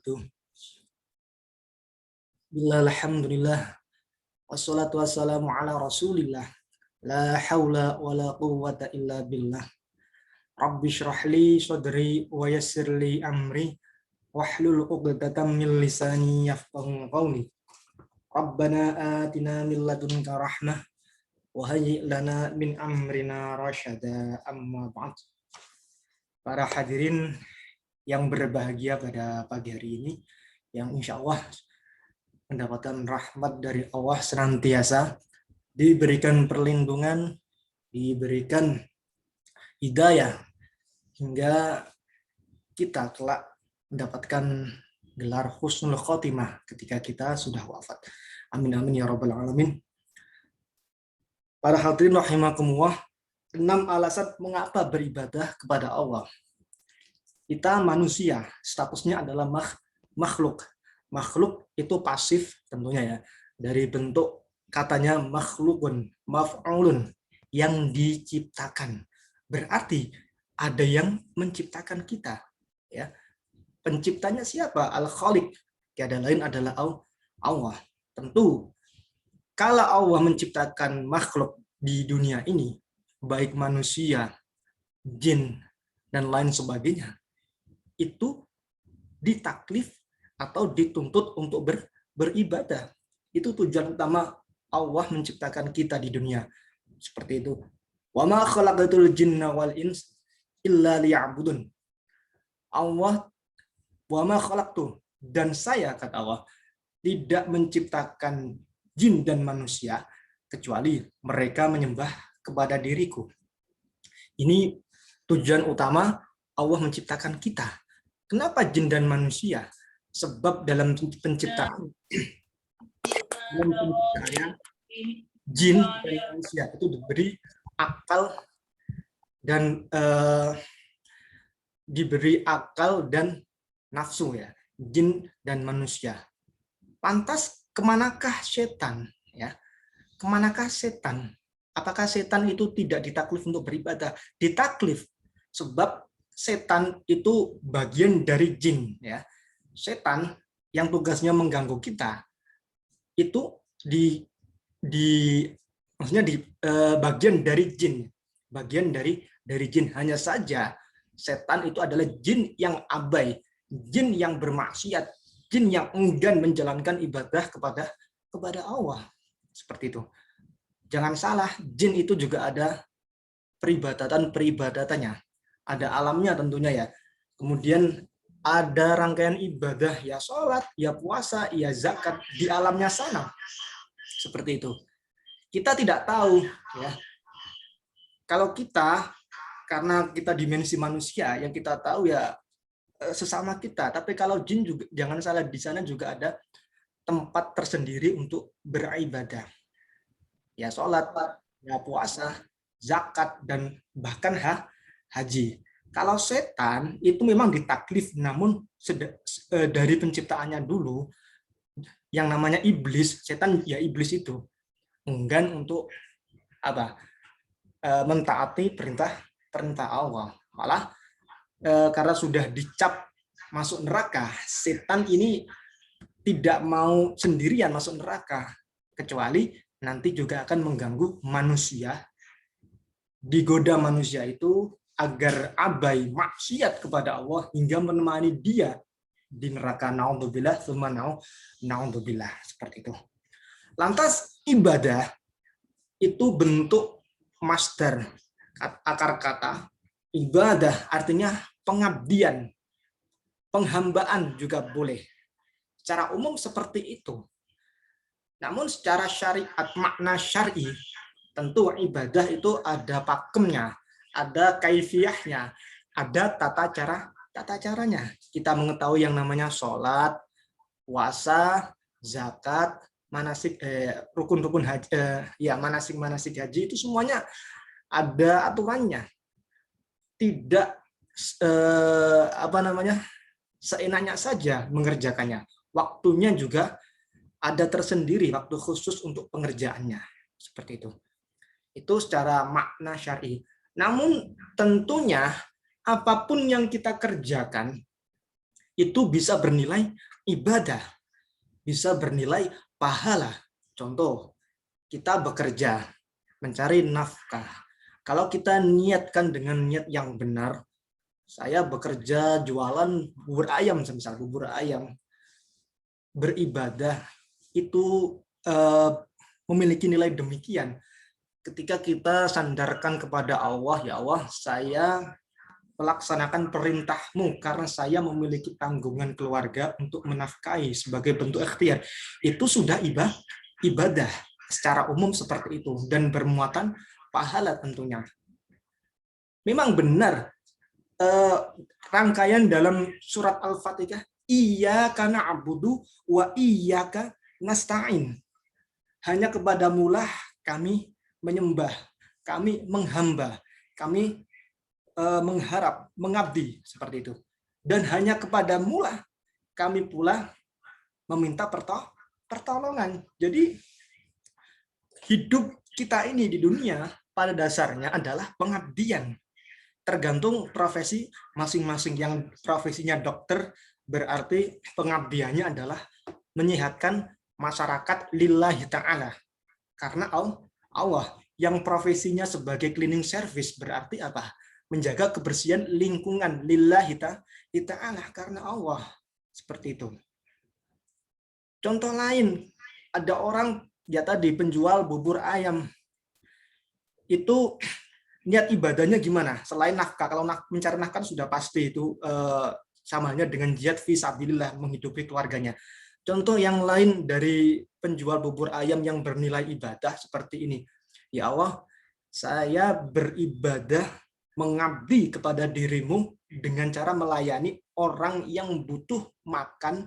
wabarakatuh. Alhamdulillah. Wassalatu wassalamu ala rasulillah. La hawla wa la quwwata illa billah. Rabbi shrah li sadri wa yassir li amri. Wahlul uqdatam min lisani yafqahu qawli. Rabbana atina min ladunka rahmah. Wa hayyi' lana min amrina rasyada, amma ba'd. Para hadirin yang berbahagia pada pagi hari ini, yang insya Allah mendapatkan rahmat dari Allah senantiasa, diberikan perlindungan, diberikan hidayah, hingga kita kelak mendapatkan gelar husnul khotimah ketika kita sudah wafat. Amin amin ya rabbal alamin. Para hadirin rahimakumullah, 6 alasan mengapa beribadah kepada Allah. Kita manusia, statusnya adalah makhluk. Makhluk itu pasif tentunya ya. Dari bentuk katanya makhlukun, maf'ulun, yang diciptakan. Berarti ada yang menciptakan kita. Ya. Penciptanya siapa? Al-Khaliq. Tiada lain adalah Allah. Tentu kalau Allah menciptakan makhluk di dunia ini, baik manusia, jin, dan lain sebagainya, itu ditaklif atau dituntut untuk beribadah. Itu tujuan utama Allah menciptakan kita di dunia. Seperti itu. Wa ma khalaqatul jinna wal ins illa liya'budun. Allah wa ma khalaqtu, dan saya, kata Allah, tidak menciptakan jin dan manusia kecuali mereka menyembah kepada diriku. Ini tujuan utama Allah menciptakan kita. Kenapa jin dan manusia? Sebab dalam penciptaan jin dan manusia itu diberi akal dan nafsu ya, jin dan manusia. Lantas kemanakah setan ya? Kemanakah setan? Apakah setan itu tidak ditaklif untuk beribadah? Ditaklif, sebab setan itu bagian dari jin ya. Setan yang tugasnya mengganggu kita itu bagian dari jin, bagian dari jin. Hanya saja setan itu adalah jin yang abai, jin yang bermaksiat, jin yang enggan menjalankan ibadah kepada Allah. Seperti itu. Jangan salah, jin itu juga ada peribadatannya. Ada alamnya tentunya ya. Kemudian ada rangkaian ibadah, ya sholat, ya puasa, ya zakat di alamnya sana. Seperti itu. Kita tidak tahu ya. Kalau kita, karena kita dimensi manusia, yang kita tahu ya sesama kita. Tapi kalau jin juga, jangan salah, di sana juga ada tempat tersendiri untuk beribadah. Ya sholat, ya puasa, zakat, dan bahkan haji. Kalau setan itu memang ditaklif, namun dari penciptaannya dulu, yang namanya iblis, setan ya iblis itu enggan untuk mentaati perintah Allah. Malah karena sudah dicap masuk neraka, setan ini tidak mau sendirian masuk neraka, kecuali nanti juga akan mengganggu manusia, digoda manusia itu agar abai maksiat kepada Allah hingga menemani dia di neraka. Naudzubillah, tsumma naudzubillah. Seperti itu. Lantas ibadah itu bentuk masdar, akar kata ibadah artinya pengabdian, penghambaan juga boleh. Secara umum seperti itu. Namun secara syariat, makna syar'i, tentu ibadah itu ada pakemnya, ada kaifiyahnya, ada tata caranya. Kita mengetahui yang namanya sholat, puasa, zakat, manasik, rukun-rukun haji, manasik haji, itu semuanya ada aturannya. Tidak seenaknya saja mengerjakannya. Waktunya juga ada tersendiri, waktu khusus untuk pengerjaannya. Seperti itu. Itu secara makna syar'i. Namun tentunya apapun yang kita kerjakan itu bisa bernilai ibadah, bisa bernilai pahala. Contoh, kita bekerja, mencari nafkah. Kalau kita niatkan dengan niat yang benar, saya bekerja jualan bubur ayam, misal bubur ayam, beribadah itu memiliki nilai demikian. Ketika kita sandarkan kepada Allah, ya Allah, saya melaksanakan perintahmu karena saya memiliki tanggungan keluarga untuk menafkahi sebagai bentuk ikhtiar. Itu sudah ibadah secara umum seperti itu dan bermuatan pahala tentunya. Memang benar rangkaian dalam surat Al-Fatihah, iyyaka na'budu wa iyyaka nasta'in. Hanya kepadamulah kami menyembah, kami menghamba, kami mengharap, mengabdi, seperti itu. Dan hanya kepadamulah kami pula meminta pertolongan. Jadi hidup kita ini di dunia pada dasarnya adalah pengabdian. Tergantung profesi masing-masing. Yang profesinya dokter berarti pengabdiannya adalah menyehatkan masyarakat lillahi ta'ala. Karena Allah. Yang profesinya sebagai cleaning service berarti apa? Menjaga kebersihan lingkungan lillahi ta'ala, karena Allah. Seperti itu. Contoh lain, ada orang ya tadi penjual bubur ayam. Itu niat ibadahnya gimana? Selain nafkah, kalau mencari nafkah sudah pasti itu samanya dengan jihad fi sabilillah, menghidupi keluarganya. Contoh yang lain dari penjual bubur ayam yang bernilai ibadah seperti ini. Ya Allah, saya beribadah mengabdi kepada dirimu dengan cara melayani orang yang butuh makan,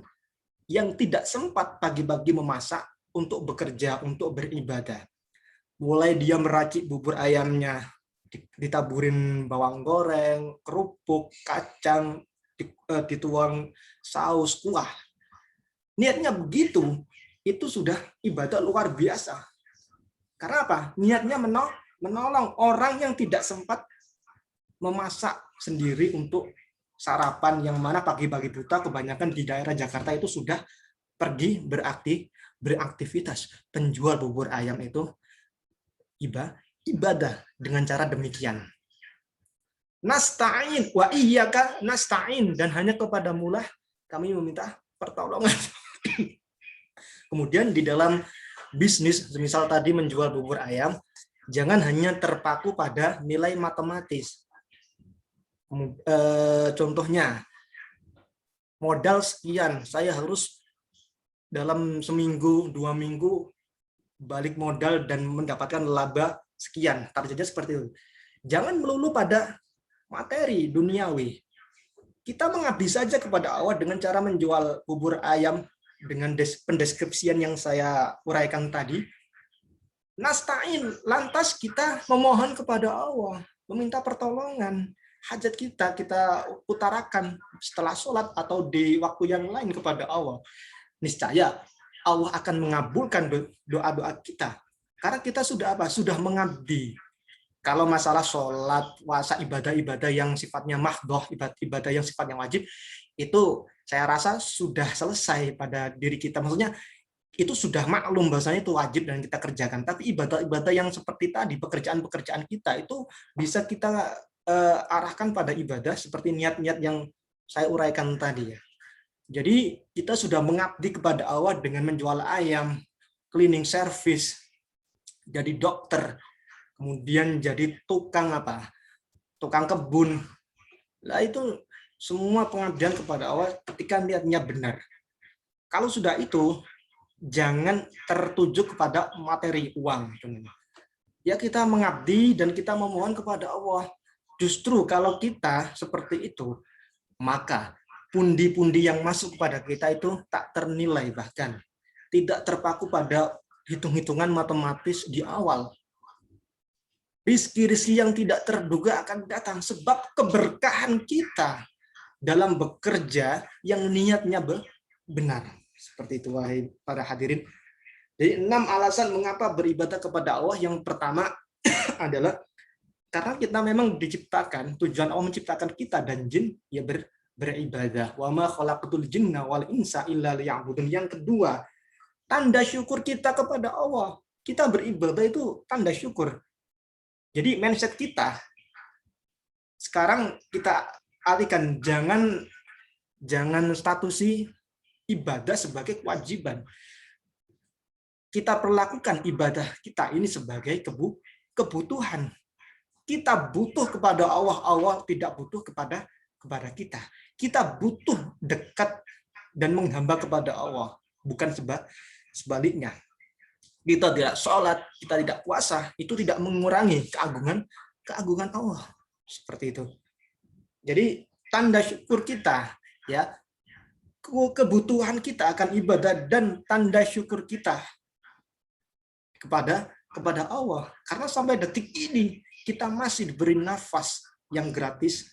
yang tidak sempat pagi-pagi memasak untuk bekerja, untuk beribadah. Mulai dia meracik bubur ayamnya, ditaburin bawang goreng, kerupuk, kacang, dituang saus, kuah. Niatnya begitu, itu sudah ibadah luar biasa. Karena apa? Niatnya menolong orang yang tidak sempat memasak sendiri untuk sarapan, yang mana pagi-pagi buta kebanyakan di daerah Jakarta itu sudah pergi beraktivitas. Penjual bubur ayam itu ibadah dengan cara demikian. Nasta'in wa iyyaka nasta'in, dan hanya kepadamulah kami meminta pertolongan. Kemudian di dalam bisnis, misal tadi menjual bubur ayam, jangan hanya terpaku pada nilai matematis. Contohnya, modal sekian, saya harus dalam seminggu, 2 minggu balik modal dan mendapatkan laba sekian. Targetnya seperti itu. Jangan melulu pada materi duniawi. Kita mengabdi saja kepada Allah dengan cara menjual bubur ayam dengan pendeskripsian yang saya uraikan tadi. Nasta'in, lantas kita memohon kepada Allah, meminta pertolongan. Hajat kita utarakan setelah sholat atau di waktu yang lain kepada Allah. Niscaya Allah akan mengabulkan doa-doa kita. Karena kita sudah apa? Sudah mengabdi. Kalau masalah sholat, puasa, ibadah-ibadah yang sifatnya mahdoh, ibadah yang sifatnya wajib, itu saya rasa sudah selesai pada diri kita. Maksudnya itu sudah maklum bahasanya itu wajib dan kita kerjakan. Tapi ibadah-ibadah yang seperti tadi, pekerjaan-pekerjaan kita itu bisa kita arahkan pada ibadah seperti niat-niat yang saya uraikan tadi ya. Jadi kita sudah mengabdi kepada Allah dengan menjual ayam, cleaning service, jadi dokter, kemudian jadi tukang apa? Tukang kebun. Nah itu semua pengabdian kepada Allah ketika niatnya benar. Kalau sudah itu, jangan tertuju kepada materi uang. Ya kita mengabdi dan kita memohon kepada Allah. Justru kalau kita seperti itu, maka pundi-pundi yang masuk kepada kita itu tak ternilai, bahkan tidak terpaku pada hitung-hitungan matematis di awal. Rizki-rizki yang tidak terduga akan datang sebab keberkahan kita dalam bekerja yang niatnya benar. Seperti itu wahai para hadirin. Jadi 6 alasan mengapa beribadah kepada Allah. Yang pertama adalah karena kita memang diciptakan, tujuan Allah menciptakan kita dan jin ya beribadah. Wa ma khalaqatul jinna wal insa illa liya'budun. Yang kedua, tanda syukur kita kepada Allah. Kita beribadah itu tanda syukur. Jadi mindset kita sekarang kita alihkan, jangan statusi ibadah sebagai kewajiban. Kita perlakukan ibadah kita ini sebagai kebutuhan. Kita butuh kepada Allah, Allah tidak butuh kepada kita. Kita butuh dekat dan menghamba kepada Allah, bukan sebaliknya. Kita tidak sholat, kita tidak puasa, itu tidak mengurangi keagungan Allah. Seperti itu. Jadi tanda syukur kita, ya, kebutuhan kita akan ibadah dan tanda syukur kita kepada Allah. Karena sampai detik ini kita masih diberi nafas yang gratis.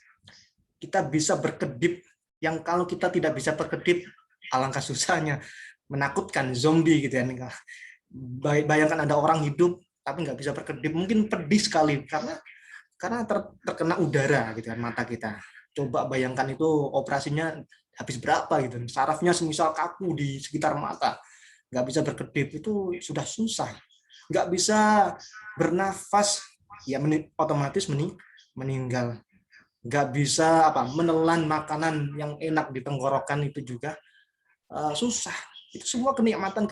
Kita bisa berkedip, yang kalau kita tidak bisa berkedip, alangkah susahnya, menakutkan, zombie gitu ya. Bayangkan ada orang hidup tapi nggak bisa berkedip, mungkin pedih sekali karena terkena udara gitu kan mata kita. Coba bayangkan itu operasinya habis berapa gitu, sarafnya semisal kaku di sekitar mata, nggak bisa berkedip, itu sudah susah. Nggak bisa bernafas, ya otomatis meninggal. Nggak bisa menelan makanan yang enak di tenggorokan, itu juga susah. Itu semua kenikmatan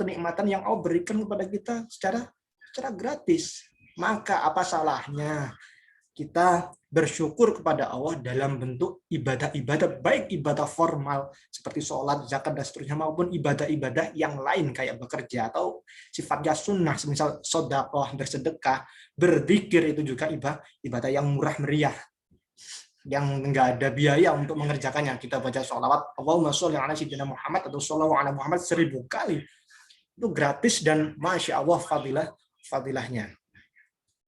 yang Allah berikan kepada kita secara gratis. Maka apa salahnya kita bersyukur kepada Allah dalam bentuk ibadah-ibadah, baik ibadah formal seperti sholat, zakat, dan seterusnya, maupun ibadah-ibadah yang lain kayak bekerja atau sifatnya sunnah, semisal sedekah, bersedekah, berzikir, itu juga ibadah yang murah meriah, yang enggak ada biaya untuk mengerjakannya. Kita baca sholawat Allahumma sholli ala sayyidina Muhammad atau sholawat ala Muhammad 1000 kali, itu gratis dan masya Allah fadilahnya.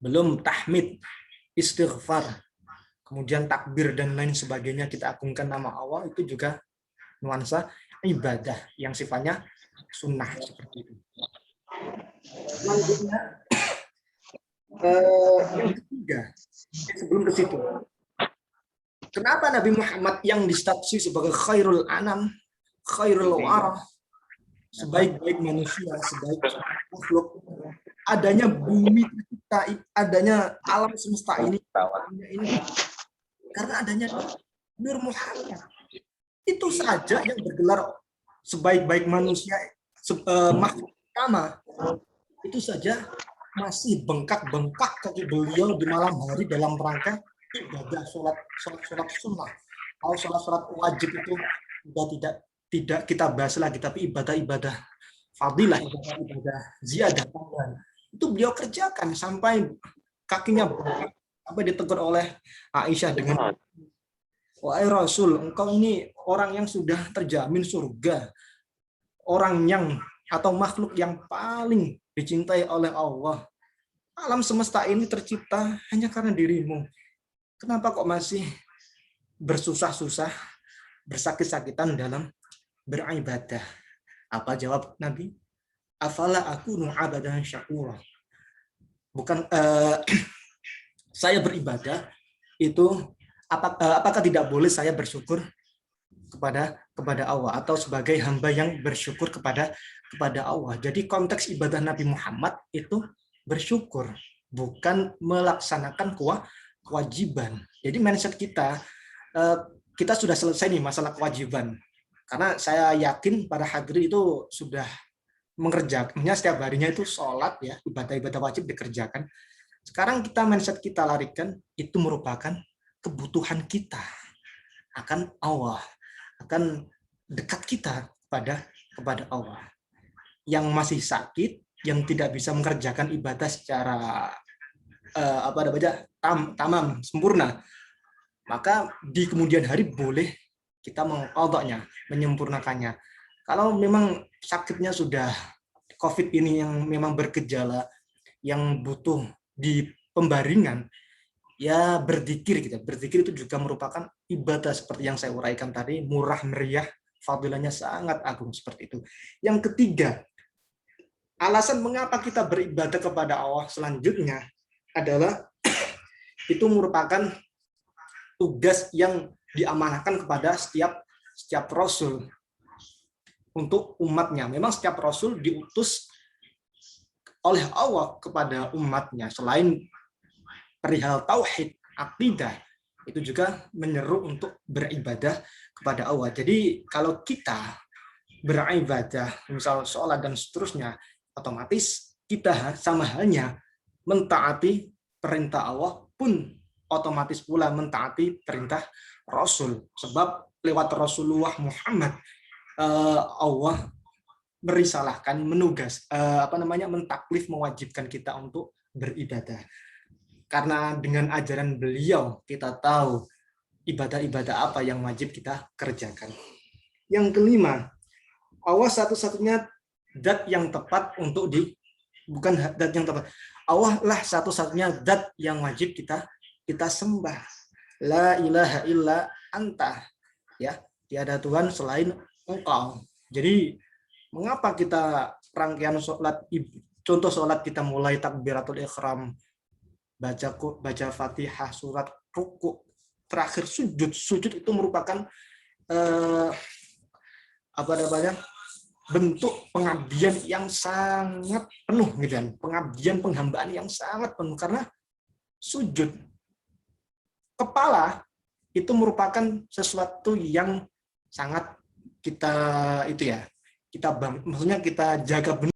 Belum tahmid, istighfar, kemudian takbir dan lain sebagainya, kita agungkan nama Allah, itu juga nuansa ibadah yang sifatnya sunnah seperti itu. Selanjutnya yang ketiga, sebelum ke situ, kenapa Nabi Muhammad yang distatsi sebagai khairul anam, khairul warah, sebaik-baik manusia, sebaik makhluk, adanya bumi tercipta, adanya alam semesta ini karena adanya Nur Muhammad. Itu saja yang bergelar sebaik-baik manusia, makhluk pertama, itu saja masih bengkak-bengkak kaki beliau di malam hari dalam rangka ibadah sholat sunnah. Kalau sholat wajib itu sudah tidak kita bahas lagi, tapi ibadah-ibadah fadilah, ibadah ziyadah tambahan, itu beliau kerjakan sampai kakinya bengkak, sampai ditegur oleh Aisyah dengan, wahai Rasul, engkau ini orang yang sudah terjamin surga, orang yang atau makhluk yang paling dicintai oleh Allah. Alam semesta ini tercipta hanya karena dirimu. Kenapa kok masih bersusah-susah, bersakit-sakitan dalam beribadah? Apa jawab Nabi? Afala akunu abadan syakura. Bukan saya beribadah itu apakah tidak boleh saya bersyukur kepada Allah, atau sebagai hamba yang bersyukur kepada Allah. Jadi konteks ibadah Nabi Muhammad itu bersyukur, bukan melaksanakan kewajiban. Jadi mindset kita sudah selesai nih masalah kewajiban, karena saya yakin para hadirin itu sudah mengerjakannya setiap harinya, itu sholat, ya, ibadah-ibadah wajib dikerjakan. Sekarang kita mindset kita larikan, itu merupakan kebutuhan kita akan Allah, akan dekat kita kepada Allah. Yang masih sakit, yang tidak bisa mengerjakan ibadah secara tamam, sempurna, maka di kemudian hari boleh kita mengqadha'nya, menyempurnakannya. Kalau memang sakitnya sudah COVID ini yang memang bergejala, yang butuh di pembaringan, ya berzikir gitu. Berzikir itu juga merupakan ibadah seperti yang saya uraikan tadi, murah meriah, fadilahnya sangat agung seperti itu. Yang ketiga, alasan mengapa kita beribadah kepada Allah selanjutnya adalah itu merupakan tugas yang diamanahkan kepada setiap rasul untuk umatnya. Memang setiap rasul diutus oleh Allah kepada umatnya. Selain perihal tauhid, akidah, itu juga menyeru untuk beribadah kepada Allah. Jadi kalau kita beribadah, misal sholat dan seterusnya, otomatis kita sama halnya mentaati perintah Allah pun otomatis pula mentaati perintah Rasul. Sebab lewat Rasulullah Muhammad Allah merisalahkan, mentaklif, mewajibkan kita untuk beribadah. Karena dengan ajaran beliau kita tahu ibadah-ibadah apa yang wajib kita kerjakan. Yang kelima, Allah satu-satunya zat yang tepat untuk bukan zat yang tepat. Allah lah satu-satunya zat yang wajib kita sembah. La ilaha illa anta. Ya, tiada Tuhan selain Engkau. Jadi mengapa kita rangkaian sholat, contoh sholat kita mulai takbiratul ihram, baca Fatihah, surat, ruku, terakhir sujud itu merupakan bentuk pengabdian yang sangat penuh, gitu kan? Pengabdian, penghambaan yang sangat penuh, karena sujud kepala itu merupakan sesuatu yang sangat kita maksudnya kita jaga benar.